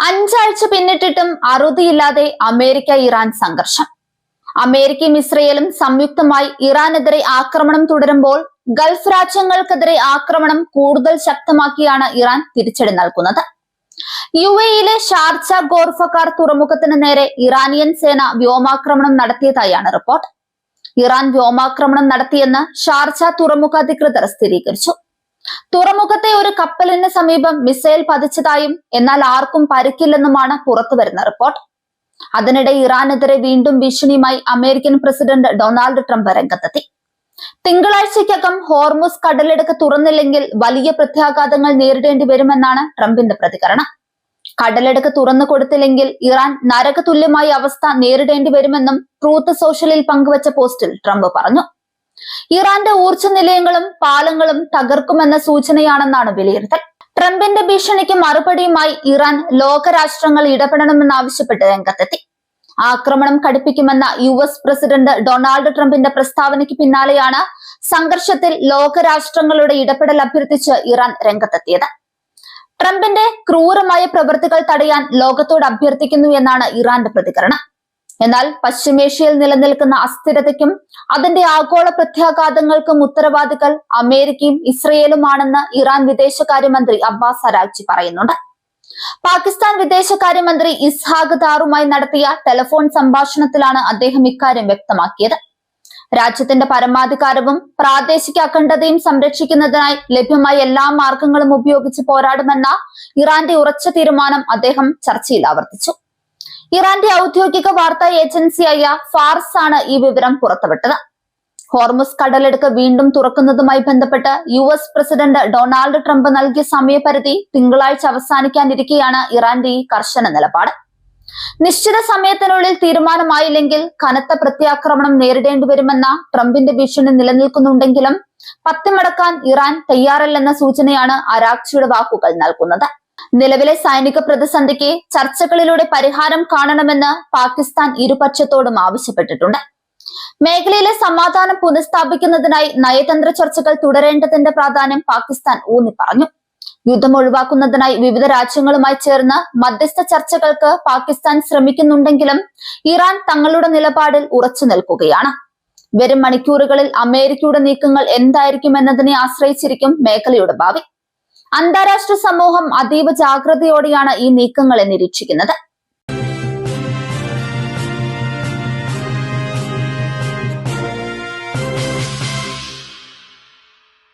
അഞ്ചാഴ്ച പിന്നിട്ടിട്ടും അറുതിയില്ലാതെ America Iran സംഘർഷം. അമേരിക്കയും ഇസ്രയേലും സംയുക്തമായി ഇറാനെതിരെ ആക്രമണം തുടരുമ്പോൾ ഗൾഫ് രാജ്യങ്ങൾക്കെതിരെ ആക്രമണം കൂടുതൽ ശക്തമാക്കിയാണ് ഇറാൻ തിരിച്ചടി നൽകുന്നത്. യുഎഇയിലെ ഷാർജ ഗോർഫക്കാർ തുറമുഖത്തിന് നേരെ ഇറാനിയൻ സേന വ്യോമാക്രമണം നടത്തിയതായാണ് റിപ്പോർട്ട്. ഇറാൻ വ്യോമാക്രമണം നടത്തിയെന്ന് ഷാർജ തുറമുഖ അധികൃതർ സ്ഥിരീകരിച്ചു. തുറമുഖത്തെ ഒരു കപ്പലിന് സമീപം മിസൈൽ പതിച്ചതായും എന്നാൽ ആർക്കും പരിക്കില്ലെന്നുമാണ് പുറത്തുവരുന്ന റിപ്പോർട്ട്. അതിനിടെ ഇറാനെതിരെ വീണ്ടും ഭീഷണിയുമായി അമേരിക്കൻ പ്രസിഡന്റ് ഡൊണാൾഡ് ട്രംപ് രംഗത്തെത്തി. തിങ്കളാഴ്ചയ്ക്കകം ഹോർമുസ് കടലിടുക്ക് തുറന്നില്ലെങ്കിൽ വലിയ പ്രത്യാഘാതങ്ങൾ നേരിടേണ്ടി വരുമെന്നാണ് ട്രംപിന്റെ പ്രതികരണം. കടലിടുക്ക് തുറന്നു കൊടുത്തില്ലെങ്കിൽ ഇറാൻ നരകതുല്യമായ അവസ്ഥ നേരിടേണ്ടി വരുമെന്നും ട്രൂത്ത് സോഷ്യലിൽ പങ്കുവച്ച പോസ്റ്റിൽ ട്രംപ് പറഞ്ഞു. ഇറാന്റെ ഊർജ്ജ നിലയങ്ങളും പാലങ്ങളും തകർക്കുമെന്ന സൂചനയാണെന്നാണ് വിലയിരുത്തൽ. ട്രംപിന്റെ ഭീഷണിക്ക് മറുപടിയുമായി ഇറാൻ ലോകരാഷ്ട്രങ്ങൾ ഇടപെടണമെന്നാവശ്യപ്പെട്ട് രംഗത്തെത്തി. ആക്രമണം കടുപ്പിക്കുമെന്ന US പ്രസിഡന്റ് ഡൊണാൾഡ് ട്രംപിന്റെ പ്രസ്താവനയ്ക്ക് പിന്നാലെയാണ് സംഘർഷത്തിൽ ലോകരാഷ്ട്രങ്ങളുടെ ഇടപെടൽ അഭ്യർത്ഥിച്ച് ഇറാൻ രംഗത്തെത്തിയത്. ട്രംപിന്റെ ക്രൂരമായ പ്രവൃത്തികൾ തടയാൻ ലോകത്തോട് അഭ്യർത്ഥിക്കുന്നു എന്നാണ് ഇറാന്റെ പ്രതികരണം. എന്നാൽ പശ്ചിമേഷ്യയിൽ നിലനിൽക്കുന്ന അസ്ഥിരതയ്ക്കും അതിന്റെ ആഗോള പ്രത്യാഘാതങ്ങൾക്കും ഉത്തരവാദികൾ അമേരിക്കയും ഇസ്രയേലുമാണെന്ന് ഇറാൻ വിദേശകാര്യമന്ത്രി അബ്ബാസ് അരാഗ്ചി പറയുന്നുണ്ട്. പാകിസ്ഥാൻ വിദേശകാര്യമന്ത്രി ഇസ്ഹാഖ് ദാറുമായി നടത്തിയ ടെലിഫോൺ സംഭാഷണത്തിലാണ് അദ്ദേഹം ഇക്കാര്യം വ്യക്തമാക്കിയത്. രാജ്യത്തിന്റെ പരമാധികാരവും പ്രാദേശിക അഖണ്ഡതയും സംരക്ഷിക്കുന്നതിനായി ലഭ്യമായ എല്ലാ മാർഗങ്ങളും ഉപയോഗിച്ച് പോരാടുമെന്ന ഇറാന്റെ ഉറച്ച തീരുമാനം അദ്ദേഹം ചർച്ചയിൽ ആവർത്തിച്ചു. ഇറാന്റെ ഔദ്യോഗിക വാർത്താ ഏജൻസിയായ ഫാർസ് ആണ് ഈ വിവരം പുറത്തുവിട്ടത്. ഹോർമുസ് കടലിടുക്ക് വീണ്ടും തുറക്കുന്നതുമായി ബന്ധപ്പെട്ട് US പ്രസിഡന്റ് ഡൊണാൾഡ് ട്രംപ് നൽകിയ സമയപരിധി തിങ്കളാഴ്ച അവസാനിക്കാനിരിക്കെയാണ് ഇറാന്റെ ഈ കർശന നിലപാട്. നിശ്ചിത സമയത്തിനുള്ളിൽ തീരുമാനമായില്ലെങ്കിൽ കനത്ത പ്രത്യാക്രമണം നേരിടേണ്ടി വരുമെന്ന ട്രംപിന്റെ ഭീഷണി നിലനിൽക്കുന്നുണ്ടെങ്കിലും പത്തിമടക്കാൻ ഇറാൻ തയ്യാറല്ലെന്ന സൂചനയാണ് അരാഗ്ചിയുടെ വാക്കുകൾ നൽകുന്നത്. നിലവിലെ സൈനിക പ്രതിസന്ധിക്ക് ചർച്ചകളിലൂടെ പരിഹാരം കാണണമെന്ന് പാകിസ്ഥാൻ ഇരുപക്ഷത്തോടും ആവശ്യപ്പെട്ടിട്ടുണ്ട്. മേഖലയിലെ സമാധാനം പുനഃസ്ഥാപിക്കുന്നതിനായി നയതന്ത്ര ചർച്ചകൾ തുടരേണ്ടതിന്റെ പ്രാധാന്യം പാകിസ്ഥാൻ ഊന്നി പറഞ്ഞു. യുദ്ധം ഒഴിവാക്കുന്നതിനായി വിവിധ രാജ്യങ്ങളുമായി ചേർന്ന് മധ്യസ്ഥ ചർച്ചകൾക്ക് പാകിസ്ഥാൻ ശ്രമിക്കുന്നുണ്ടെങ്കിലും ഇറാൻ തങ്ങളുടെ നിലപാടിൽ ഉറച്ചു നിൽക്കുകയാണ്. വരും മണിക്കൂറുകളിൽ അമേരിക്കയുടെ നീക്കങ്ങൾ എന്തായിരിക്കുമെന്നതിനെ ആശ്രയിച്ചിരിക്കും മേഖലയുടെ ഭാവി. അന്താരാഷ്ട്ര സമൂഹം അതീവ ജാഗ്രതയോടെയാണ് ഈ നീക്കങ്ങളെ നിരീക്ഷിക്കുന്നത്.